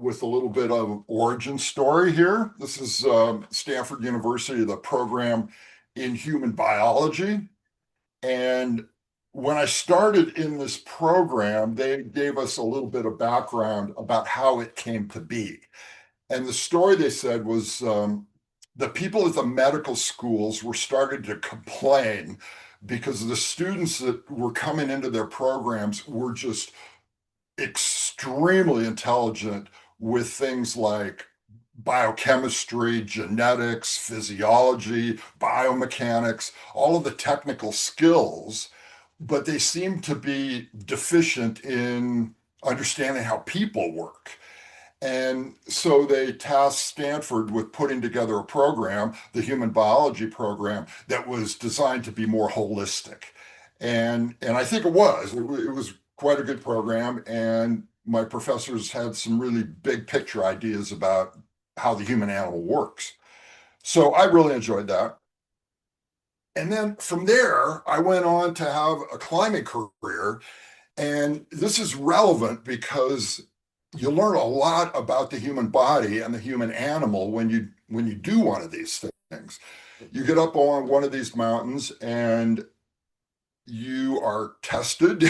with a little bit of origin story here. This is Stanford University, the program in human biology. And when I started in this program, they gave us a little bit of background about how it came to be. And the story they said was the people at the medical schools were starting to complain because the students that were coming into their programs were just extremely intelligent with things like biochemistry, genetics, physiology, biomechanics, all of the technical skills, but they seem to be deficient in understanding how people work. And so they tasked Stanford with putting together a program, the human biology program, that was designed to be more holistic. And I think it was. It was quite a good program. And my professors had some really big picture ideas about how the human animal works. So I really enjoyed that. And then from there, I went on to have a climbing career. And this is relevant because you learn a lot about the human body and the human animal when you do one of these things. You get up on one of these mountains and you are tested,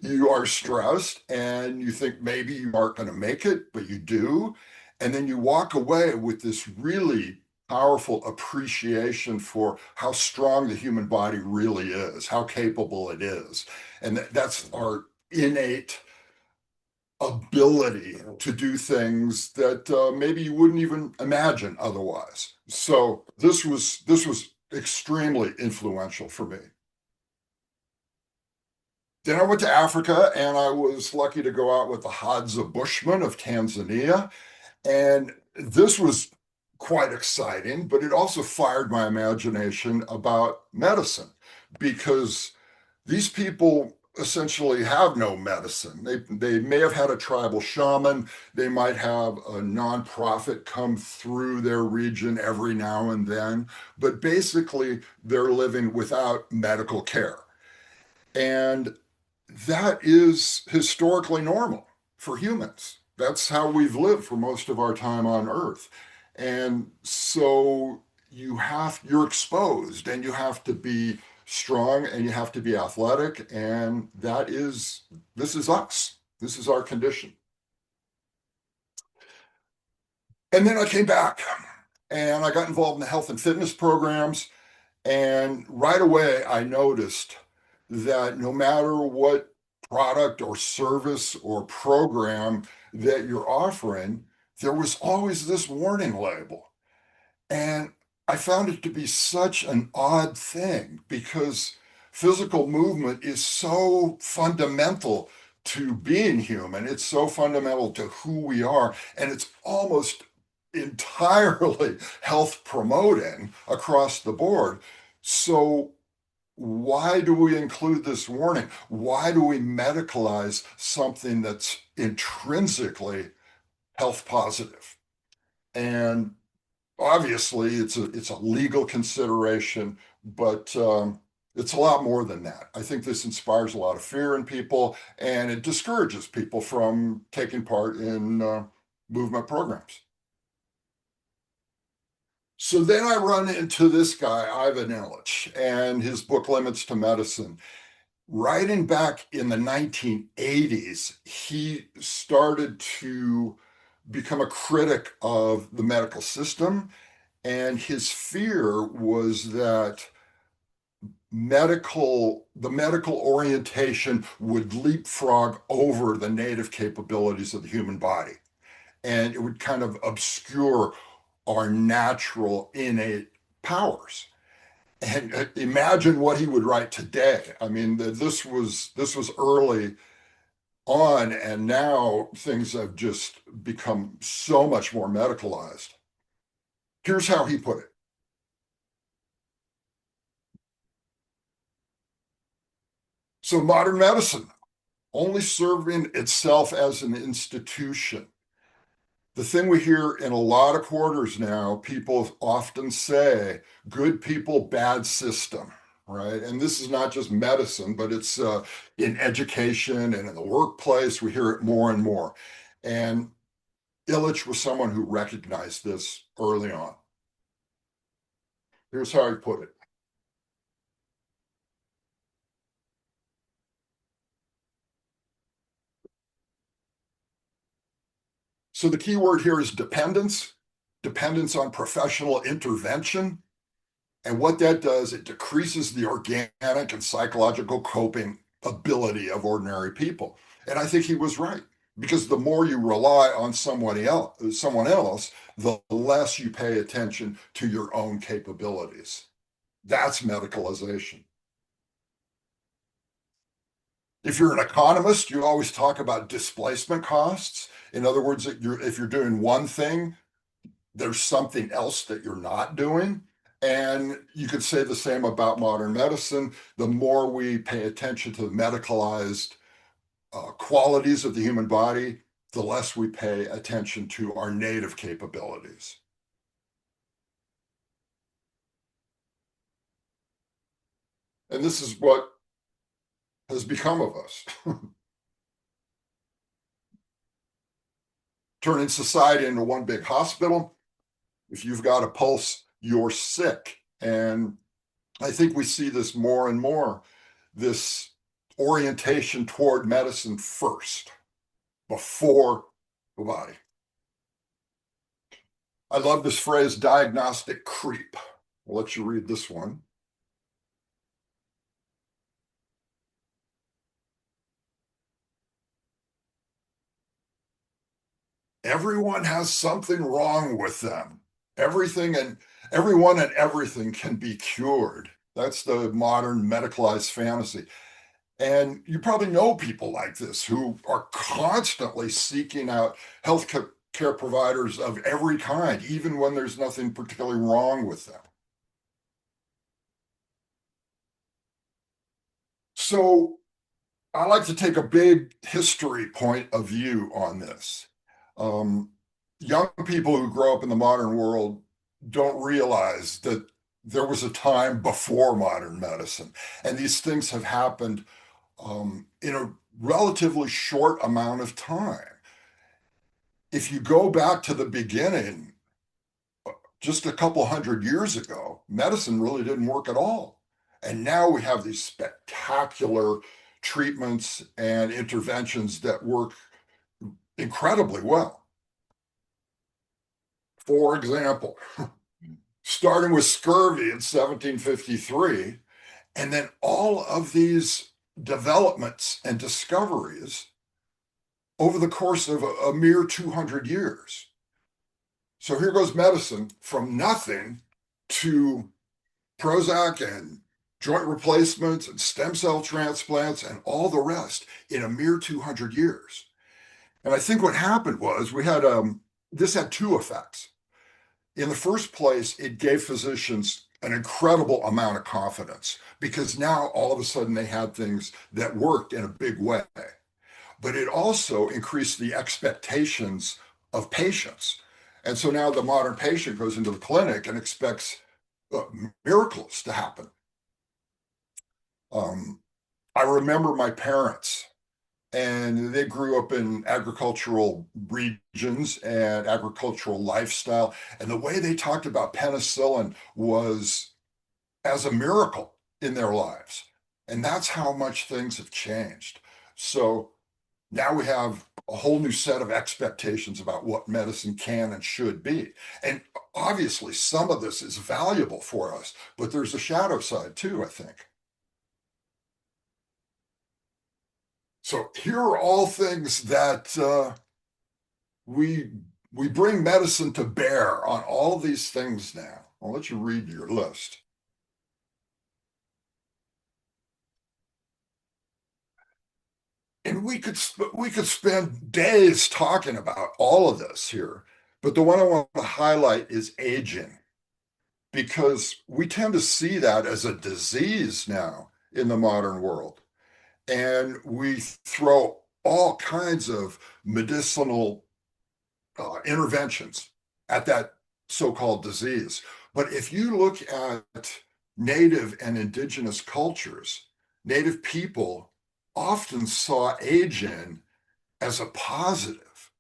you are stressed, and you think maybe you aren't going to make it, but you do. And then you walk away with this really powerful appreciation for how strong the human body really is, how capable it is. And that's our innate ability to do things that maybe you wouldn't even imagine otherwise. So this was extremely influential for me. Then I went to Africa and I was lucky to go out with the Hadza Bushmen of Tanzania. And this was quite exciting, but it also fired my imagination about medicine because these people essentially have no medicine. They may have had a tribal shaman, they might have a nonprofit come through their region every now and then, but basically they're living without medical care. And that is historically normal for humans. That's how we've lived for most of our time on Earth. And so you're exposed and you have to be strong and you have to be athletic. And this is us. This is our condition. And then I came back and I got involved in the health and fitness programs. And right away, I noticed that no matter what product or service or program that you're offering, there was always this warning label. And I found it to be such an odd thing because physical movement is so fundamental to being human. It's so fundamental to who we are. And it's almost entirely health promoting across the board. So why do we include this warning? Why do we medicalize something that's intrinsically health positive? And obviously, it's a legal consideration, but it's a lot more than that. I think this inspires a lot of fear in people, and it discourages people from taking part in movement programs. So then I run into this guy, Ivan Illich, and his book Limits to Medicine. Writing back in the 1980s, he started to become a critic of the medical system. And his fear was that the medical orientation would leapfrog over the native capabilities of the human body. And it would kind of obscure our natural innate powers. And imagine what he would write today. I mean, this was early on, and now things have just become so much more medicalized. Here's how he put it. So modern medicine only serving itself as an institution. The thing we hear in a lot of quarters now, people often say, good people, bad system, right? And this is not just medicine, but it's in education and in the workplace. We hear it more and more. And Illich was someone who recognized this early on. Here's how he put it. So the key word here is dependence, dependence on professional intervention. And what that does, it decreases the organic and psychological coping ability of ordinary people. And I think he was right, because the more you rely on someone else, the less you pay attention to your own capabilities. That's medicalization. If you're an economist, you always talk about displacement costs. In other words, if you're doing one thing, there's something else that you're not doing. And you could say the same about modern medicine. The more we pay attention to the medicalized qualities of the human body, the less we pay attention to our native capabilities. And this is what has become of us. Turning society into one big hospital. If you've got a pulse, you're sick. And I think we see this more and more, this orientation toward medicine first, before the body. I love this phrase, diagnostic creep. I'll let you read this one. Everyone has something wrong with them. Everything and everyone and everything can be cured. That's the modern medicalized fantasy. And you probably know people like this who are constantly seeking out health care providers of every kind, even when there's nothing particularly wrong with them. So I like to take a big history point of view on this. Um, Young people who grow up in the modern world don't realize that there was a time before modern medicine, and these things have happened in a relatively short amount of time. If you go back to the beginning, just a couple hundred years ago, medicine really didn't work at all. And now we have these spectacular treatments and interventions that work incredibly well. For example, starting with scurvy in 1753, and then all of these developments and discoveries over the course of a mere 200 years. So here goes medicine from nothing to Prozac and joint replacements and stem cell transplants and all the rest in a mere 200 years. And I think what happened was this had two effects. In the first place, it gave physicians an incredible amount of confidence because now all of a sudden they had things that worked in a big way. But it also increased the expectations of patients. And so now the modern patient goes into the clinic and expects miracles to happen. Um, I remember my parents, and they grew up in agricultural regions and agricultural lifestyle. And the way they talked about penicillin was as a miracle in their lives. And that's how much things have changed. So now we have a whole new set of expectations about what medicine can and should be. And obviously, some of this is valuable for us, but there's a shadow side too, I think. So here are all things that we we bring medicine to bear on all these things now. I'll let you read your list. And we could spend days talking about all of this here, but the one I want to highlight is aging, because we tend to see that as a disease now in the modern world. And we throw all kinds of medicinal interventions at that so-called disease. But if you look at native and indigenous cultures, native people often saw aging as a positive.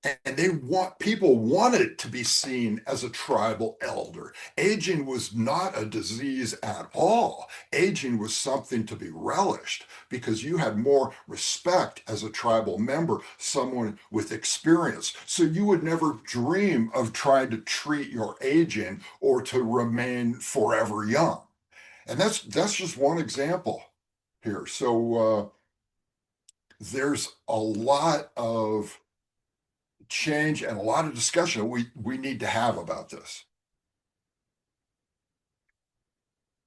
And they want people wanted to be seen as a tribal elder. Aging was not a disease at all. Aging was something to be relished because you had more respect as a tribal member, someone with experience. So you would never dream of trying to treat your aging or to remain forever young. And that's just one example here. So there's a lot of change and a lot of discussion we need to have about this.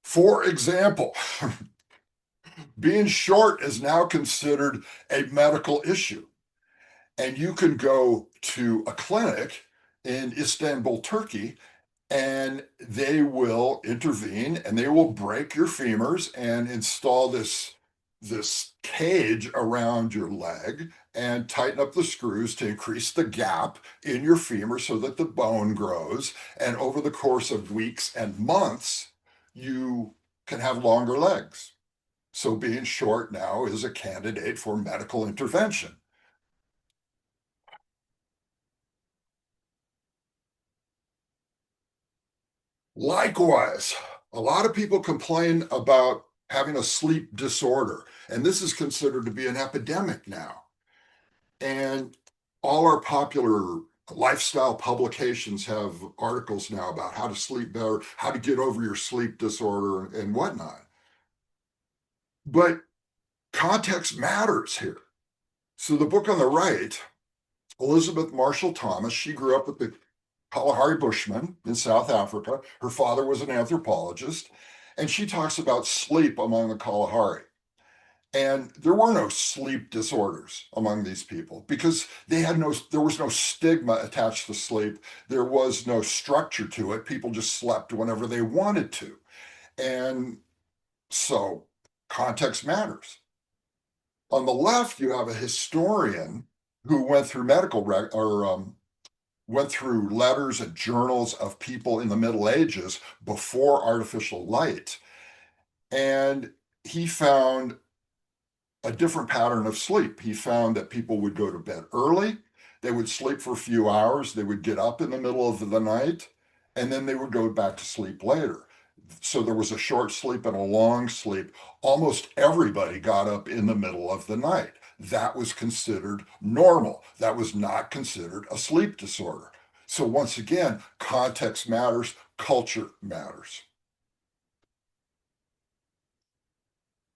For example, being short is now considered a medical issue. And you can go to a clinic in Istanbul, Turkey, and they will intervene and they will break your femurs and install this cage around your leg and tighten up the screws to increase the gap in your femur so that the bone grows. And over the course of weeks and months, you can have longer legs. So being short now is a candidate for medical intervention. Likewise, a lot of people complain about having a sleep disorder, and this is considered to be an epidemic now. And all our popular lifestyle publications have articles now about how to sleep better, how to get over your sleep disorder, and whatnot. But context matters here. So the book on the right, Elizabeth Marshall Thomas, she grew up with the Kalahari Bushmen in South Africa. Her father was an anthropologist, and she talks about sleep among the Kalahari. And there were no sleep disorders among these people because there was no stigma attached to sleep. There was no structure to it. People just slept whenever they wanted to. And so context matters. On the left, you have a historian who went through went through letters and journals of people in the Middle Ages before artificial light. And he found a different pattern of sleep. He found that people would go to bed early, they would sleep for a few hours, they would get up in the middle of the night, and then they would go back to sleep later. So there was a short sleep and a long sleep. Almost everybody got up in the middle of the night. That was considered normal. That was not considered a sleep disorder. So once again, context matters, culture matters.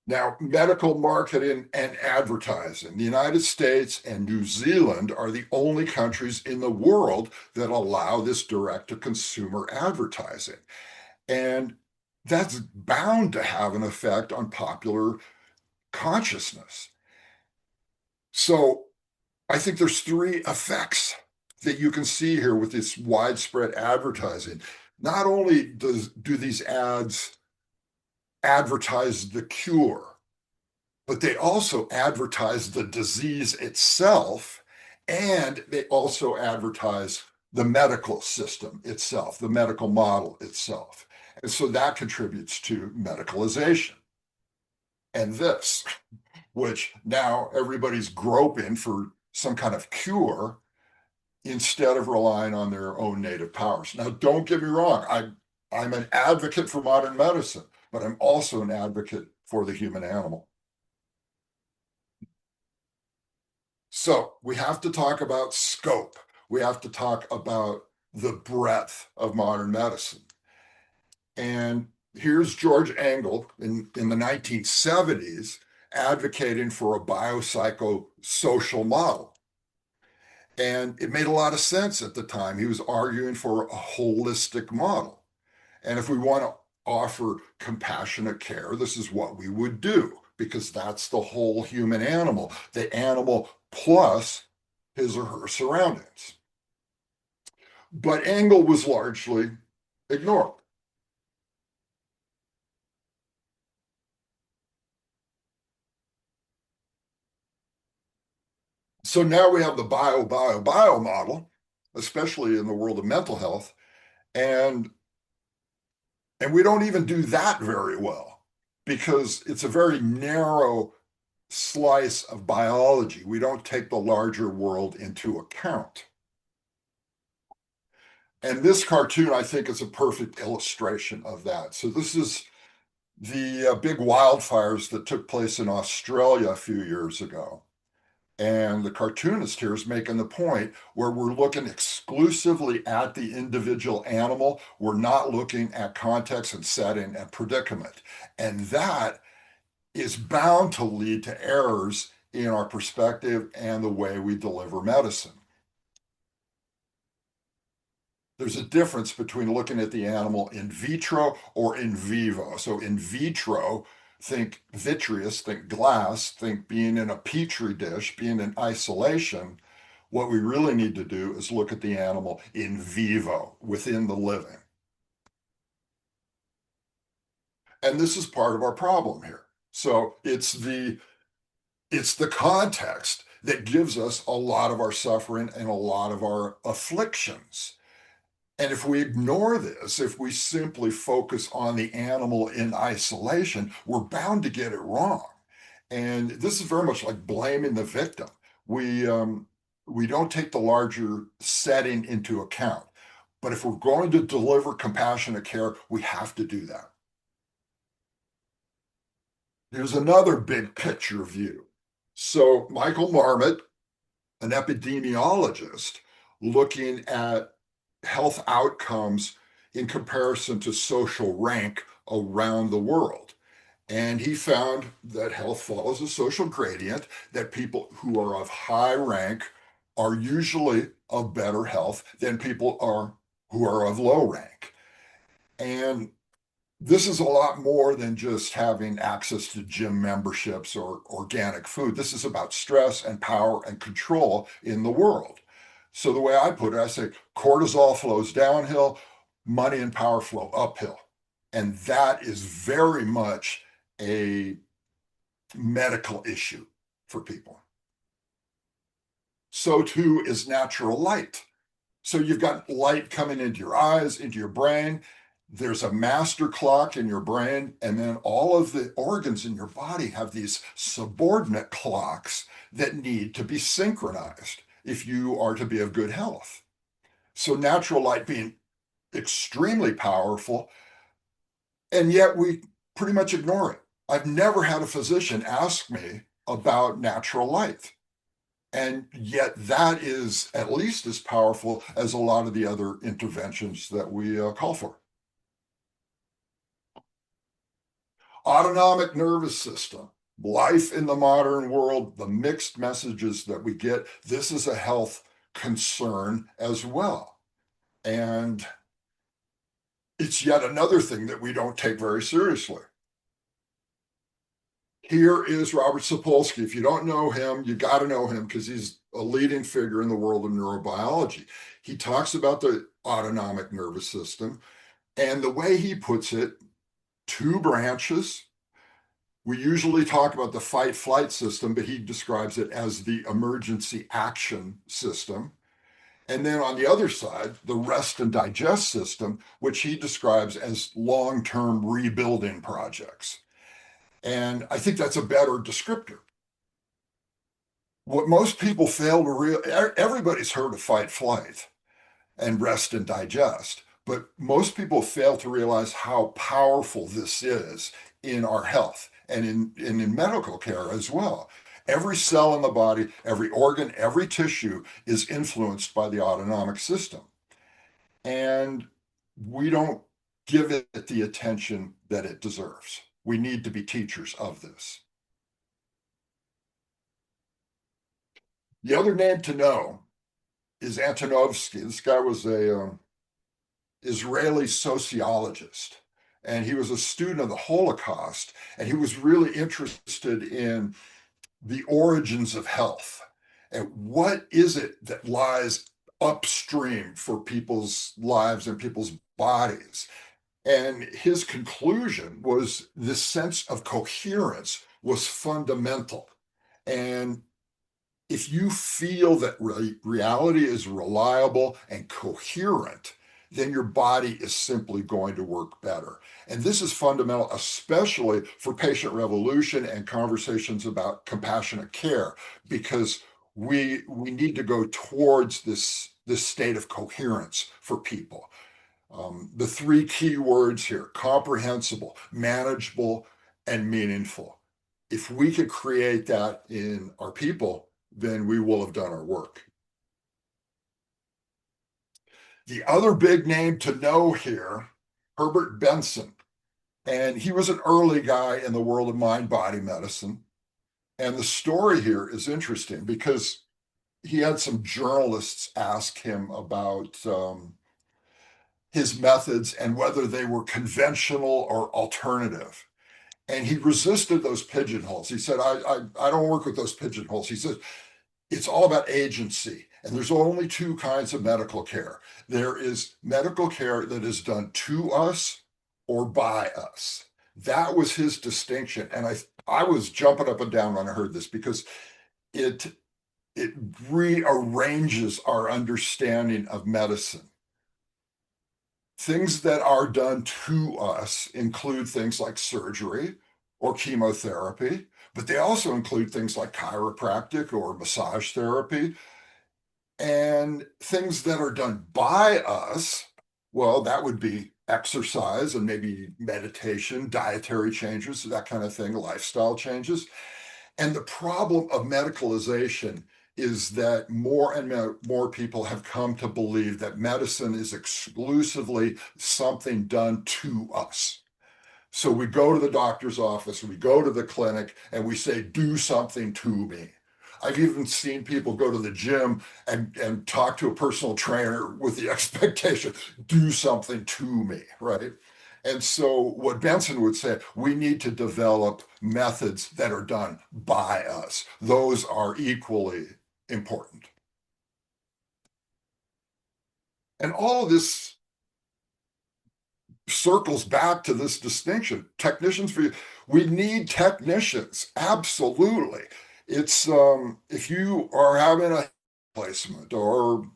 Now, medical marketing and advertising. The United States and New Zealand are the only countries in the world that allow this direct to consumer advertising. And that's bound to have an effect on popular consciousness. So I think there's three effects that you can see here with this widespread advertising. Not only do these ads advertise the cure, but they also advertise the disease itself, and they also advertise the medical system itself, the medical model itself. And so that contributes to medicalization. And this, which now everybody's groping for some kind of cure instead of relying on their own native powers. Now, don't get me wrong, I'm an advocate for modern medicine, but I'm also an advocate for the human animal. So we have to talk about scope. We have to talk about the breadth of modern medicine. And here's George Engel in the 1970s advocating for a biopsychosocial model. And it made a lot of sense at the time. He was arguing for a holistic model. And if we want to offer compassionate care, this is what we would do, because that's the whole human animal, the animal plus his or her surroundings. But Engel was largely ignored. So now we have the bio model, especially in the world of mental health, and and we don't even do that very well because it's a very narrow slice of biology. We don't take the larger world into account. And this cartoon, I think, is a perfect illustration of that. So this is the big wildfires that took place in Australia a few years ago. And the cartoonist here is making the point where we're looking exclusively at the individual animal. We're not looking at context and setting and predicament. And that is bound to lead to errors in our perspective and the way we deliver medicine. There's a difference between looking at the animal in vitro or in vivo. So in vitro, think vitreous, think glass, think being in a petri dish, being in isolation. What we really need to do is look at the animal in vivo, within the living. And this is part of our problem here. So it's the context that gives us a lot of our suffering and a lot of our afflictions. And if we ignore this, if we simply focus on the animal in isolation, we're bound to get it wrong. And this is very much like blaming the victim. We we don't take the larger setting into account. But if we're going to deliver compassionate care, we have to do that. Here's another big picture view. So Michael Marmot, an epidemiologist, looking at health outcomes in comparison to social rank around the world. And he found that health follows a social gradient, that people who are of high rank are usually of better health than people are who are of low rank. And this is a lot more than just having access to gym memberships or organic food. This is about stress and power and control in the world. So the way I put it, I say cortisol flows downhill, money and power flow uphill. And that is very much a medical issue for people. So too is natural light. So you've got light coming into your eyes, into your brain. There's a master clock in your brain, and then all of the organs in your body have these subordinate clocks that need to be synchronized if you are to be of good health. So natural light being extremely powerful, and yet we pretty much ignore it. I've never had a physician ask me about natural light. And yet that is at least as powerful as a lot of the other interventions that we call for. Autonomic nervous system, life in the modern world, the mixed messages that we get, this is a health concern as well. And it's yet another thing that we don't take very seriously. Here is Robert Sapolsky. If you don't know him, you got to know him because he's a leading figure in the world of neurobiology. He talks about the autonomic nervous system, and the way he puts it, two branches. We usually talk about the fight flight system, but he describes it as the emergency action system. And then on the other side, the rest and digest system, which he describes as long term rebuilding projects. And I think that's a better descriptor. What most people fail to realize, everybody's heard of fight flight and rest and digest, but most people fail to realize how powerful this is in our health and in medical care as well. Every cell in the body, every organ, every tissue is influenced by the autonomic system. And we don't give it the attention that it deserves. We need to be teachers of this. The other name to know is Antonovsky. This guy was a Israeli sociologist, and he was a student of the Holocaust, and he was really interested in the origins of health and what is it that lies upstream for people's lives and people's bodies. And his conclusion was this sense of coherence was fundamental. And if you feel that reality is reliable and coherent, then your body is simply going to work better. And this is fundamental, especially for patient revolution and conversations about compassionate care, because we need to go towards this this state of coherence for people. The three key words here: comprehensible, manageable, and meaningful. If we could create that in our people, then we will have done our work. The other big name to know here, Herbert Benson. And he was an early guy in the world of mind body medicine. And the story here is interesting because he had some journalists ask him about his methods and whether they were conventional or alternative. And he resisted those pigeonholes. He said, I don't work with those pigeonholes. He said, it's all about agency. And there's only two kinds of medical care. There is medical care that is done to us or by us. That was his distinction. And I was jumping up and down when I heard this because it it rearranges our understanding of medicine. Things that are done to us include things like surgery or chemotherapy, but they also include things like chiropractic or massage therapy. And things that are done by us, well, that would be exercise and maybe meditation, dietary changes, that kind of thing, lifestyle changes. And the problem of medicalization is that more and more people have come to believe that medicine is exclusively something done to us. So we go to the doctor's office, we go to the clinic, and we say, do something to me. I've even seen people go to the gym and talk to a personal trainer with the expectation, do something to me, right? And so what Benson would say, we need to develop methods that are done by us. Those are equally important. And all of this circles back to this distinction. Technicians for you. We need technicians. Absolutely. It's if you are having a placement or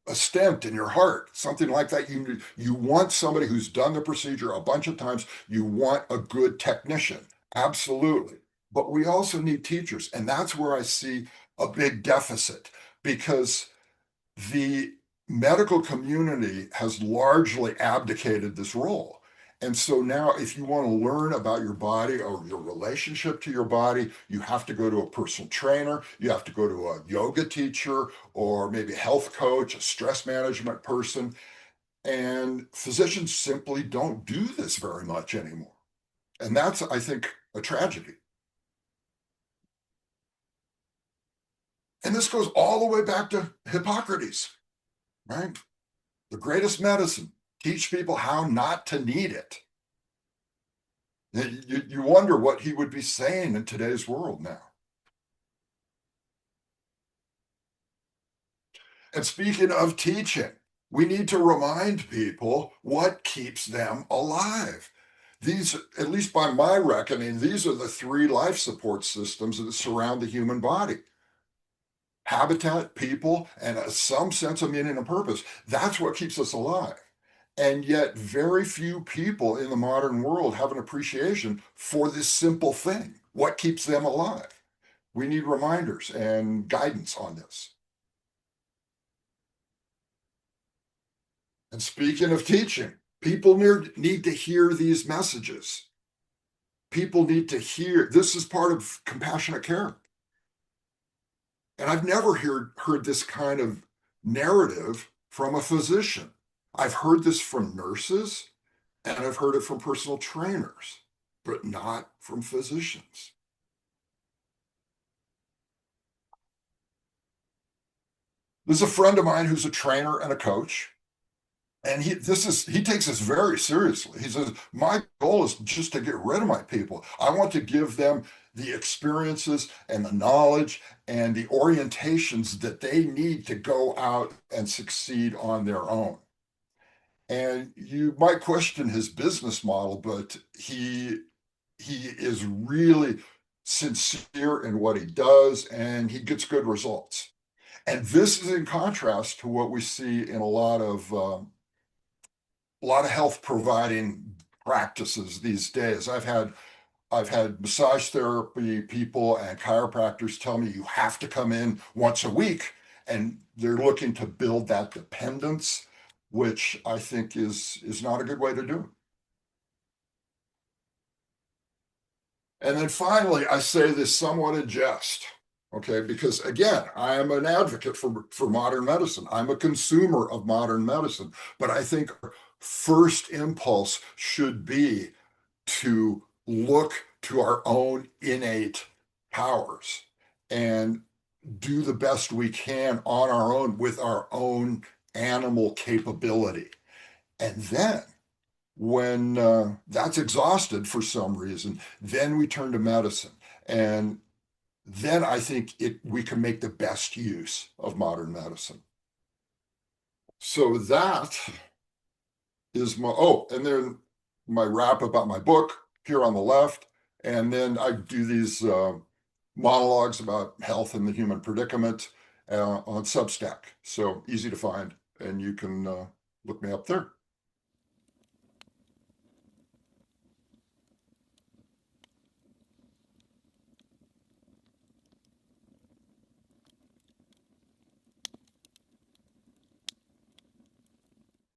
a stent in your heart, something like that, you want somebody who's done the procedure a bunch of times. You want a good technician. Absolutely. But we also need teachers. And that's where I see a big deficit because the medical community has largely abdicated this role. And so now, if you want to learn about your body or your relationship to your body, you have to go to a personal trainer, you have to go to a yoga teacher, or maybe a health coach, a stress management person. And physicians simply don't do this very much anymore. And that's, I think, a tragedy. And this goes all the way back to Hippocrates, right? The greatest medicine, teach people how not to need it. You wonder what he would be saying in today's world now. And speaking of teaching, we need to remind people what keeps them alive. These, at least by my reckoning, these are the three life support systems that surround the human body: habitat, people, and some sense of meaning and purpose. That's what keeps us alive. And yet, very few people in the modern world have an appreciation for this simple thing. What keeps them alive? We need reminders and guidance on this. And speaking of teaching, people need to hear these messages. People need to hear this is part of compassionate care. And I've never heard this kind of narrative from a physician. I've heard this from nurses and I've heard it from personal trainers, but not from physicians. There's a friend of mine who's a trainer and a coach, and he takes this very seriously. He says, my goal is just to get rid of my people. I want to give them the experiences and the knowledge and the orientations that they need to go out and succeed on their own. And you might question his business model, but he is really sincere in what he does and he gets good results. And this is in contrast to what we see in a lot of health providing practices these days. I've had massage therapy people and chiropractors tell me you have to come in once a week And they're looking to build that dependence, which I think is not a good way to do it. And then finally, I say this somewhat in jest, okay? Because again, I am an advocate for modern medicine. I'm a consumer of modern medicine, but I think our first impulse should be to look to our own innate powers and do the best we can on our own with our own animal capability. And then when that's exhausted for some reason, then we turn to medicine. And then I think we can make the best use of modern medicine. So that is and then my wrap about my book here on the left. And then I do these monologues about health and the human predicament on Substack. So easy to find, and you can look me up there.